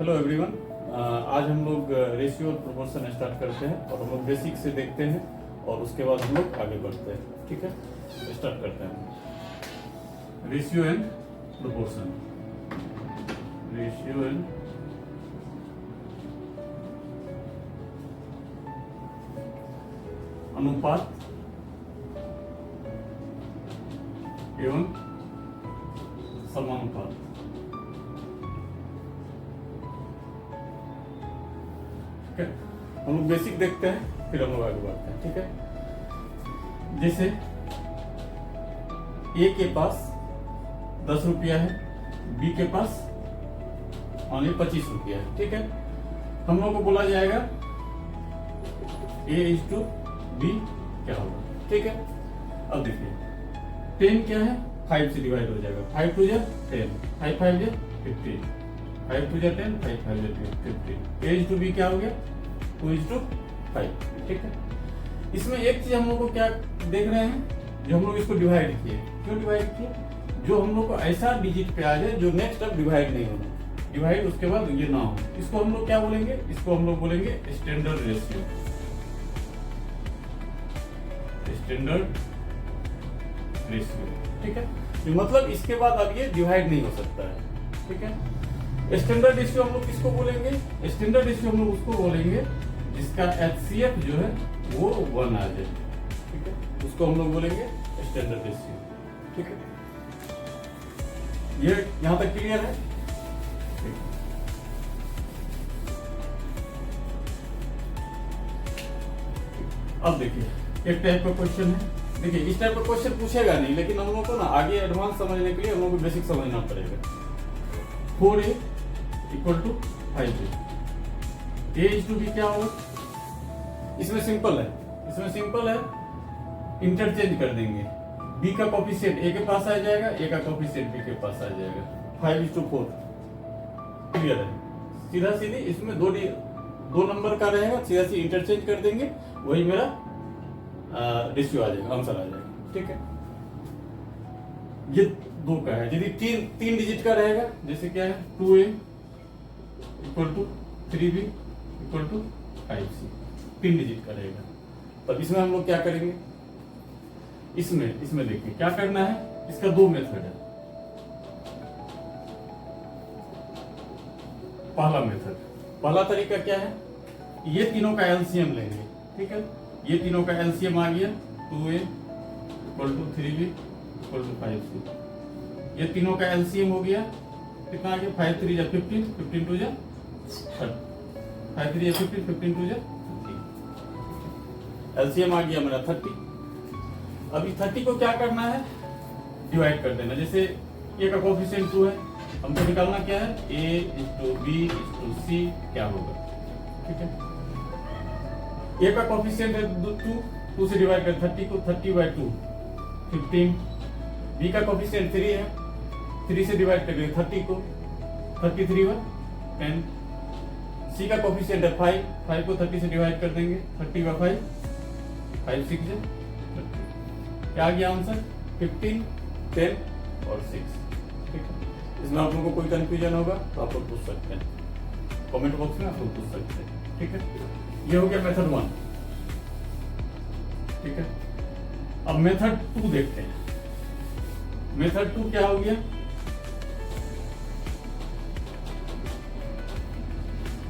Hello everyone. आज हम लोग रेशियो और प्रोपोर्शन स्टार्ट करते हैं और हम लोग बेसिक से देखते हैं और उसके बाद हम लोग आगे बढ़ते हैं। ठीक है, स्टार्ट करते हैं। Ratio and proportion. Ratio and अनुपात एवं समानुपात। ठीक है, हम लोग बेसिक देखते हैं फिर हम लोग आगे बढ़ते हैं। ठीक है, जैसे ए के पास 10 रुपया है, बी के पास मान ली 25 रुपया है। ठीक है, हम लोग को बोला जाएगा ए इज टू बी क्या होगा। ठीक है, अब देखिए 10 क्या है, 5 से डिवाइड हो जाएगा। 5 टू जा 10, 5 5 जा 15, 5 टू जा 10, 5 5 जा 15। ए इज टू बी क्या हो गया, 2 इज टू 5। ठीक है, इसमें एक चीज हम लोग को क्या देख रहे हैं, जो हम लोग इसको डिवाइड किए। क्यों डिवाइड किए? जो हम लोग को ऐसा डिजिट पे आ जाए जो नेक्स्ट अब डिवाइड नहीं होना, डिवाइड उसके बाद ये ना हो, इसको हम लोग क्या बोलेंगे, इसको हम लोग बोलेंगे स्टैंडर्ड रेशियो। Standard ratio. ठीक है, मतलब इसके बाद अब ये डिवाइड नहीं हो सकता है। ठीक है, स्टैंडर्ड रेशियो हम लोग किसको बोलेंगे? स्टैंडर्ड रेशियो हम लोग उसको बोलेंगे जिसका HCF जो है वो 1 आ जाए। ठीक है, उसको हम लोग बोलेंगे स्टैंडर्ड रेशियो। ठीक है, ये यहां तक क्लियर है? अब देखिए एक टाइप का क्वेश्चन है। देखिए इस टाइप का क्वेश्चन पूछेगा नहीं, लेकिन हम लोग को ना आगे एडवांस समझने के लिए हम लोग को बेसिक समझना पड़ेगा। 4A = 5A, A is to be क्या होगा? इसमें सिंपल है, इंटरचेंज कर देंगे। B का कोफिशिएंट A के पास आ जाएगा, A का कोफिशिएंट B के पास आ जाएगा। 5:4 क्लियर है? सीधा सीधी इसमें दो नंबर का रहेगा, सीधा सीधी इंटरचेंज कर देंगे, वही मेरा रेशियो आ जाएगा, आंसर आ जाएगा। ठीक है, ये 2 का है। यदि तीन डिजिट का रहेगा, जैसे क्या है 2A = 3B = 5C, 3 डिजिट का रहेगा। तब इसमें हम लोग क्या करेंगे, इसमें देखिए क्या करना है। इसका 2 मेथड है। पहला तरीका क्या है, ये तीनों का एलसीएम लेंगे। ठीक है, ये तीनों का एलसीएम आ गया 2A = 3B = 5C। ये तीनों का एलसीएम हो गया, कितना आ गया, 5 3 जा 15, 15 2 जा 30, 5 3 जा 15, 15 2 जा 30। एलसीएम आ गया मेरा 30। अभी 30 को क्या करना है, डिवाइड कर देना। जैसे ए का कोफिशिएंट 2 है, हमको निकालना क्या है, A = B = C क्या होगा। ठीक है, A का कोफिशिएंट है 2 से डिवाइड कर 30 को, 30/2 15। B का कोफिशिएंट 3 है, 3 से डिवाइड करेंगे 30 को, 33/10। C का कोफिशिएंट है 5, 5 को 30 से डिवाइड कर देंगे, 30/5, 5 6 जा 30। क्या आ गया आंसर, 15, 10 और 6। ठीक है, इसमें आप लोगों को कोई कंफ्यूजन होगा तो आप लोग पूछ सकते हैं, कमेंट बॉक्स में आप लोग पूछ सकते हैं। ठीक है, ये हो गया मेथड 1। ठीक है, अब मेथड 2 देखते हैं। मेथड 2 क्या हो गया,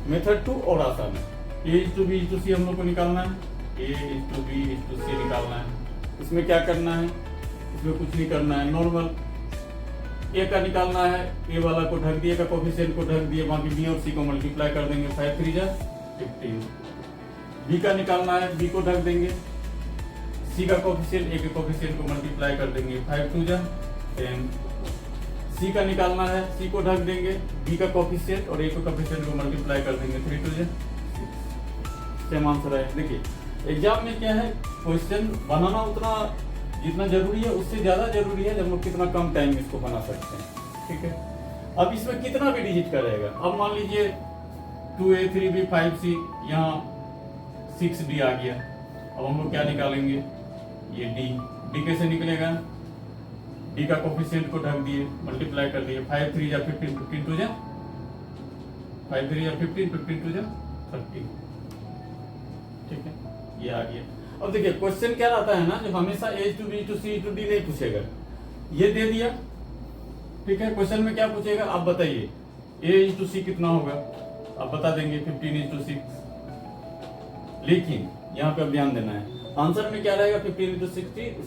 मेथड 2 और आसान है। A = B = C हम लोग को निकालना है, A = B = C निकालना है। इसमें क्या करना है, इसमें कुछ नहीं करना है, नॉर्मल A का निकालना है, A वाला को ढक दिए, का कोफिशिएंट को ढक दिए, बाकी B और C को मल्टीप्लाई कर देंगे, 5 3 जा 15। B का निकालना है, B को ढक देंगे, C का कोफिशिएंट, A के कोफिशिएंट को मल्टीप्लाई कर देंगे, 5 2 जा 10। C का निकालना है, C को ढक देंगे, B का कोफिशिएंट और A के कोफिशिएंट को मल्टीप्लाई कर देंगे, 3 2 जा 6। सेम आंसर है। देखिए एग्जाम में क्या है, क्वेश्चन बनाना उतना जितना जरूरी है उससे ज्यादा जरूरी है जब हम लोग कितना कम टाइम में इसको बना सकते हैं। ठीक है, अब इसमें कितना भी डिजिट का रहेगा। अब मान लीजिए 2A 3B 5C, यहाँ 6D आ गया। अब हम लोग क्या निकालेंगे, ये D कैसे निकलेगा, D का कोफिशिएंट को ढक दिए, मल्टीप्लाई कर दिए, 5 3 जा 15, 15 2 जा 5 3 या 15, 15 2 जा 30। ठीक है, ये आ गया। अब देखिए क्वेश्चन क्या रहता है ना, जो हमेशा A to B to C to D नहीं पूछेगा, ये दे दिया। ठीक है, क्वेश्चन में क्या पूछेगा आप बताइए, A to C कितना होगा, आप बता देंगे 15 6। लेकिन यहाँ पे अब ध्यान देना है, आंसर में क्या रहेगा 15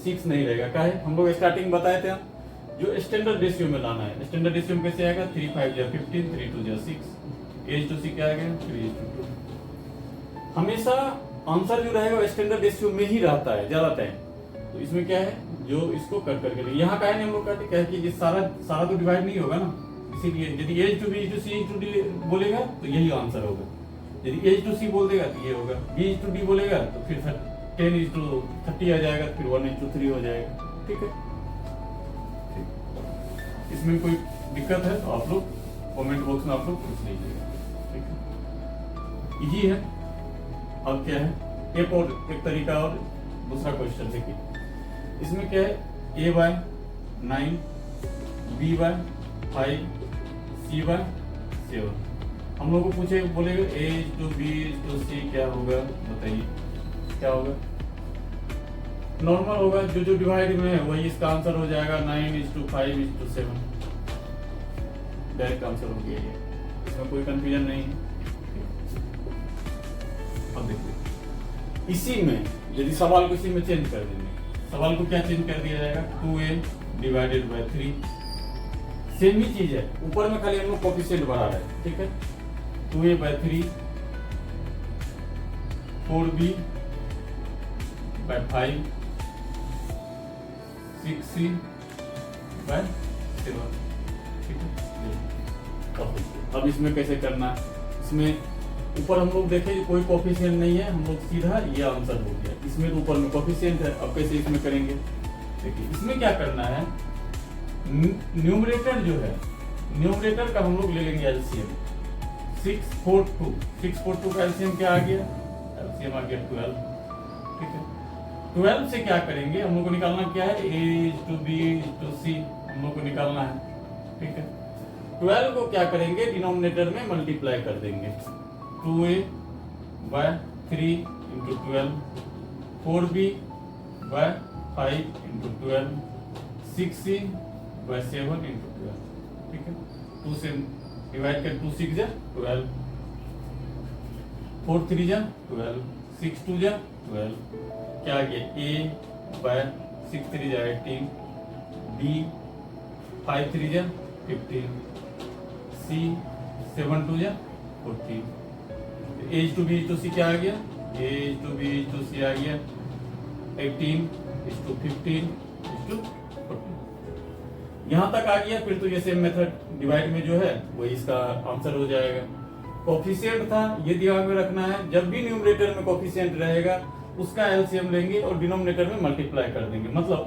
6 नहीं रहेगा। क्या है, हम लोग स्टार्टिंग बताए थे, जो स्टैंडर्ड रेशियो में लाना है। स्टैंडर्ड रेशियो में कैसे आएगा, 3 5 या 15, 3 2 या 6, A to C क्या आएगा 3 to 2। हमेशा आंसर जो रहेगा वो स्टैंडर्ड रेशियो में ही रहता है ज्यादा टाइम। तो इसमें क्या है, जो इसको कट करके यहाँ का है हम लोग कहते हैं कि ये सारा तो डिवाइड नहीं होगा ना, इसीलिए यदि A to B to C to D बोलेगा तो यही आंसर होगा। यदि A to C बोल देगा तो ये होगा, B to D बोलेगा तो फिर 10 to 30 आ जाएगा, फिर 1 to 3 हो जाएगा। ठीक है, इसमें कोई दिक्कत है तो आप लोग कमेंट बॉक्स में आप लोग पूछ लीजिएगा। ठीक है, इजी है। अब क्या है, एक तरीका और दूसरा क्वेश्चन देखिए, इसमें क्या है, A by 9, B by 5, C by 7। हम लोग को पूछे बोलेगा A to B to C क्या होगा, बताइए क्या होगा। नॉर्मल होगा, जो डिवाइड में है वही इसका आंसर हो जाएगा, 9:5:7 डायरेक्ट आंसर हो गया ये, इसमें कोई कंफ्यूजन नहीं है। अब देखिए इसी में यदि सवाल को इसी में चेंज कर देंगे, सवाल को क्या चेंज कर दिया जाएगा, 2A divided by 3। सेम ही चीज है, ऊपर में खाली हम लोग कोफिशिएंट बढ़ा रहे हैं। ठीक है, 2A by 3, 4B by 5, 6C by 7। ठीक है, अब इसमें कैसे करना है, इसमें ऊपर हम लोग देखें कोई कोफिशिएंट नहीं है, हम लोग सीधा ये आंसर हो गया। इसमें तो ऊपर में कोफिशिएंट है, अब कैसे इसमें करेंगे, देखिए इसमें क्या करना है, न्यूमरेटर जो है, न्यूमरेटर का हम लोग ले लेंगे एलसीएम 642 का एलसीएम क्या आ गया, एलसीएम आ गया 12। ठीक है, 12 से क्या करेंगे, हम लोग को निकालना क्या है, A to B to C हम लोग को निकालना है। ठीक है, 12 को क्या करेंगे, डिनोमिनेटर में मल्टीप्लाई कर देंगे, 2A by 3 into 12, 4B by 5 into 12, 6C by 7 into 12। ठीक है, 2 से डिवाइड कर, 2 6 जा 12, 4 3 जा 12, 6 2 जा 12, क्या आ गया, A by 6 3 जा 18, B 5 3 जा 15, C 7 2 जा 14। A to B to C क्या आ गया, A to B to C आ गया 18:15:14। यहाँ तक आ गया, फिर तो ये सेम मेथड डिवाइड में जो है वही इसका आंसर हो जाएगा। कोफिशिएंट था, ये दिमाग में रखना है, जब भी न्यूमरेटर में कोफिशिएंट रहेगा उसका एलसीएम लेंगे और डिनोमिनेटर में मल्टीप्लाई कर देंगे। मतलब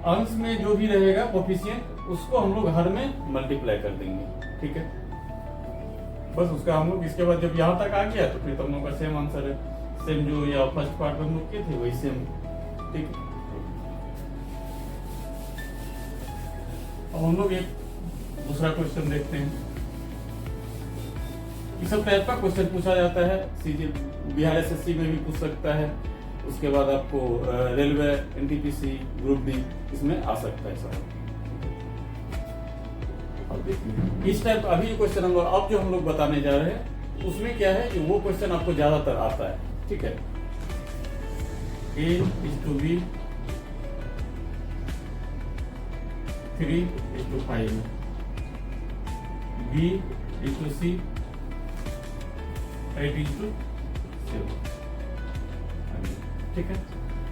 अंश में जो भी रहेगा कोफिशिएंट उसको हम लोग हर में मल्टीप्लाई कर देंगे। ठीक है, बस उसका हम लोग इसके बाद जब यहाँ तक आ गया तो फिर तो हम लोग का सेम आंसर है, सेम जो या फर्स्ट पार्ट में हम लोग किए थे वही सेम। ठीक है, अब हम लोग एक दूसरा क्वेश्चन देखते हैं। इस सब टाइप का क्वेश्चन पूछा जाता है, सीजी बिहार एसएससी में भी पूछ सकता है, उसके बाद आपको रेलवे एनटीपीसी ग्रुप डी इसमें आ सकता है सर। इस टाइप अभी क्वेश्चन अब जो हम लोग बताने जा रहे हैं उसमें क्या है कि वो क्वेश्चन आपको ज्यादातर आता है। ठीक है, A is to B 3:5, B is to C 8:7। ठीक है,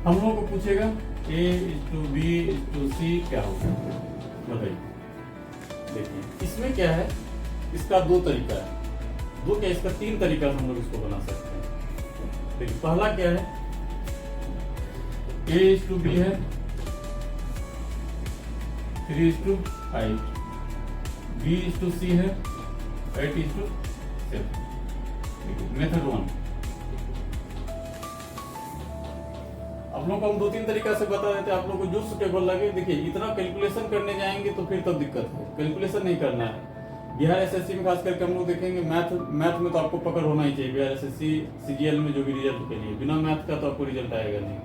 हम लोगों को पूछेगा A is to B is to C क्या होगा, बताइए। देखिए इसमें क्या है, इसका दो तरीका है, दो क्या इसका तीन तरीका हम लोग इसको बना सकते हैं। देखिए पहला क्या है, A is to B है 3:5, B is to C है 8:7। मेथड 1। आप लोगों को हम 2-3 तरीका से बता देते हैं, आप लोगों को जो सुटेबल लगे। देखिए इतना कैलकुलेशन करने जाएंगे तो फिर तो दिक्कत है, कैलकुलेशन नहीं करना है। बिहार एसएससी में खास करके हम लोग देखेंगे मैथ में तो आपको पकड़ होना ही चाहिए। बिहार एसएससी सीजीएल में जो भी रिजल्ट के लिए, बिना मैथ का तो आपको रिजल्ट आएगा नहीं,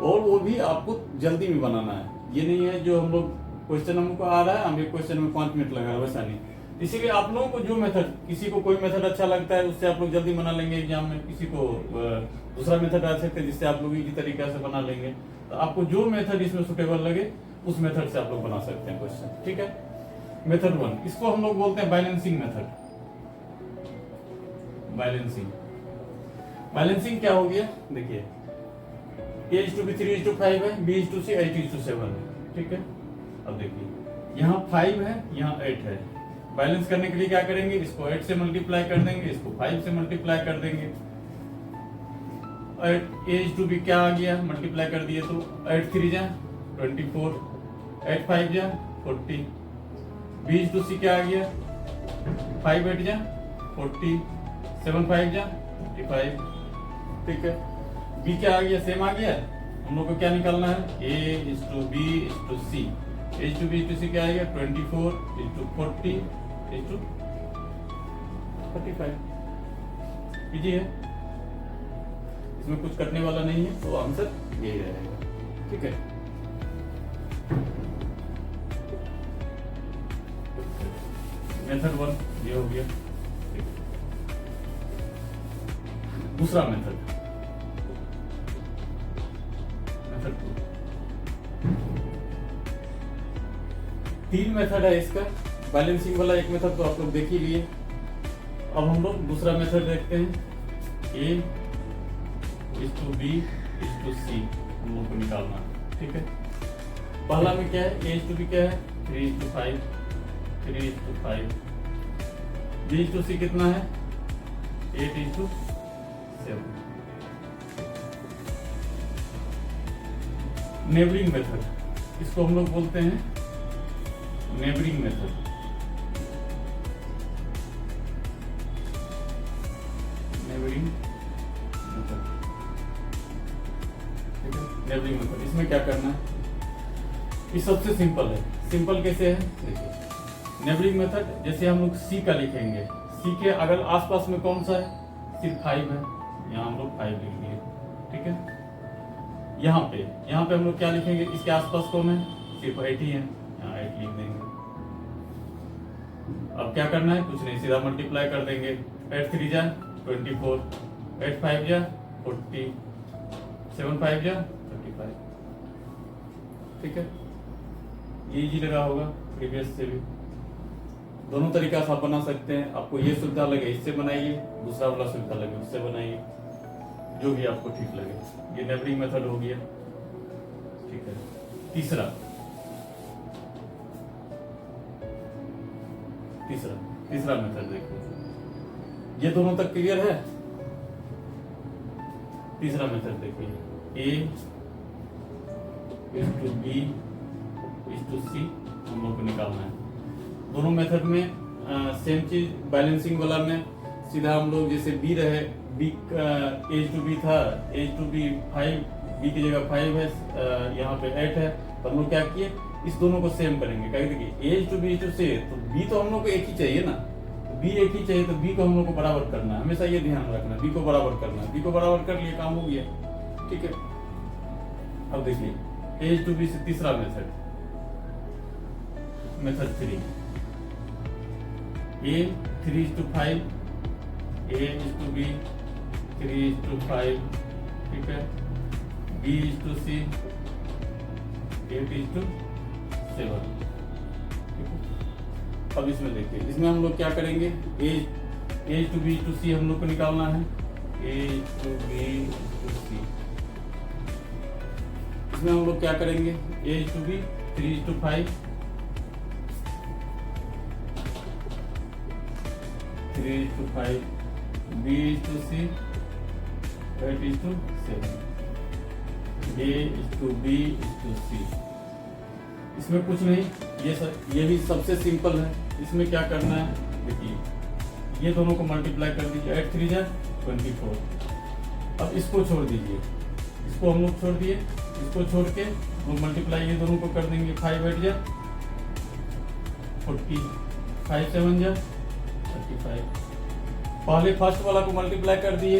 और वो भी आपको जल्दी में बनाना है। ये नहीं है जो हम लोग क्वेश्चन हमको आ रहा है, हम एक क्वेश्चन में 5 मिनट लगा रहे हैं, वैसा नहीं। इसीलिए आप लोगों को जो मेथड, किसी को कोई मेथड अच्छा लगता है उससे आप लोग जल्दी बना लेंगे एग्जाम में, किसी को दूसरा मेथड आ सकता है जिससे आप लोग इसी तरीके से बना लेंगे। तो आपको जो मेथड इसमें सुटेबल लगे उस मेथड से आप लोग बना सकते हैं क्वेश्चन, ठीक है। मेथड 1, इसको हम लोग बोलते हैं बैलेंसिंग मेथड। बैलेंसिंग क्या हो गया, देखिए A:3:5 है, B:6, 8:7 है, ठीक है। अब देखिए यहाँ 5 है, यहाँ 8 है। बैलेंस करने के लिए क्या करेंगे, इसको 8 से मल्टीप्लाई कर देंगे, इसको 5 से मल्टीप्लाई कर देंगे। A:B क्या आ गया, मल्टीप्लाई कर दिए तो 8×3 जा 24, 8×5 जा 40, B:6 क्या आ गया, 5×8 जा 40, 7×5 जा 55, ठीक है। B क्या आ गया, सेम आ गया। हम लोग को क्या निकालना है, A:B:C, A:B:C क्या आएगा 24:40:35, इजी है, इसमें कुछ करने वाला नहीं है, तो आंसर यही रहेगा, ठीक है। मेथड 1 ये हो गया। दूसरा मेथड 2, 3 मेथड है इसका। बैलेंसिंग वाला एक मेथड तो आप लोग देख ही लिए। अब हम लोग दूसरा मेथड देखते हैं, A:B:C हम लोग को निकालना है, ठीक है। पहला में क्या है, A:B क्या है 3:5, 3:5, B:C कितना है 8:7। नेबरिंग मेथड, इसको हम लोग बोलते हैं नेबरिंग मेथड। नेबरिंग मेथड, ठीक है। नेबरिंग मेथड, इसमें क्या करना है, ये सबसे सिंपल है। सिंपल कैसे है, देखिए नेबरिंग मेथड, जैसे हम लोग C का लिखेंगे, C के अगर आसपास में कौन सा है, सिर्फ 5 है, यहाँ हम लोग 5 लिख लिए, ठीक है। यहाँ पे हम लोग क्या लिखेंगे, इसके आसपास कौन है, सिर्फ 8 ही है, यहाँ 8 लिख देंगे। अब क्या करना है, कुछ नहीं, सीधा मल्टीप्लाई कर देंगे। 8×3 जा 24, 8×5 जा 40, 7×5 जा 35, ठीक है। ये इजी लगा होगा प्रीवियस से भी। दोनों तरीका से आप बना सकते हैं। आपको ये सुविधा लगे इससे बनाइए, दूसरा वाला सुविधा लगे उससे बनाइए, जो भी आपको ठीक लगे। ये नेबरिंग मेथड हो गया, ठीक है। तीसरा मेथड देखो, ये दोनों तक क्लियर है। तीसरा मेथड देखिए, A:B:C हम लोग को निकालना है। दोनों मेथड में सेम चीज। बैलेंसिंग वाला में सीधा हम लोग जैसे B रहे, B A:B था, A:B 5, B की जगह 5 है, यहाँ पे 8 है, तो हम लोग क्या किए, इस दोनों को सेम करेंगे। क्या देखिए A:B:C, तो B तो हम लोग को एक ही चाहिए ना, B एक ही चाहिए, तो B को हम लोग को बराबर करना है, हमेशा ये ध्यान रखना, B को बराबर करना है। B को बराबर कर लिए, काम हो गया, ठीक है। अब देखिए A:B से तीसरा मेथड 3, A:3:5, A:B 3:5, ठीक है। B:C 8:7, ठीक है। अब इसमें देखिए, इसमें हम लोग क्या करेंगे, A:B:C हम लोग को निकालना है, A:B:C। इसमें हम लोग क्या करेंगे, A:B 3:5, 3:5, B:C 8:7, A:B:C। इसमें कुछ नहीं, ये भी सबसे सिंपल है। इसमें क्या करना है, देखिए ये दोनों को मल्टीप्लाई कर दीजिए, 8×3 जा 24। अब इसको छोड़ दीजिए, इसको हम लोग छोड़ दिए, इसको छोड़ के हम मल्टीप्लाई ये दोनों को कर देंगे। 5 8 जा 40, 5 7 जा 35। पहले फर्स्ट वाला को मल्टीप्लाई कर दिए,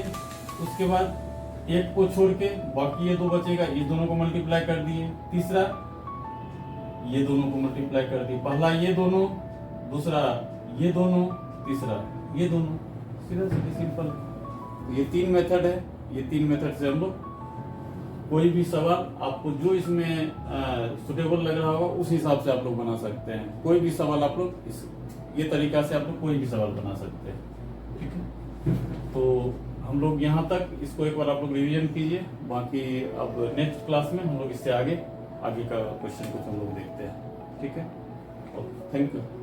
उसके बाद एक को छोड़ के बाकी ये दो बचेगा, ये दोनों को मल्टीप्लाई कर दिए। तीसरा ये दोनों को मल्टीप्लाई कर दिए, पहला ये दोनों, दूसरा ये दोनों, तीसरा ये दोनों, सीधा सीधी सिंपल। ये 3 मेथड है, ये 3 मेथड से हम लोग कोई भी सवाल आपको जो इसमें सुटेबल लग रहा होगा उस हिसाब से आप लोग बना सकते हैं। कोई भी सवाल आप लोग इस ये तरीका से आप लोग कोई भी सवाल बना सकते हैं, ठीक है। तो हम लोग यहाँ तक, इसको एक बार आप लोग रिवीजन कीजिए, बाकी अब नेक्स्ट क्लास में हम लोग इससे आगे का क्वेश्चन कुछ हम लोग देखते हैं, ठीक है। Thank you.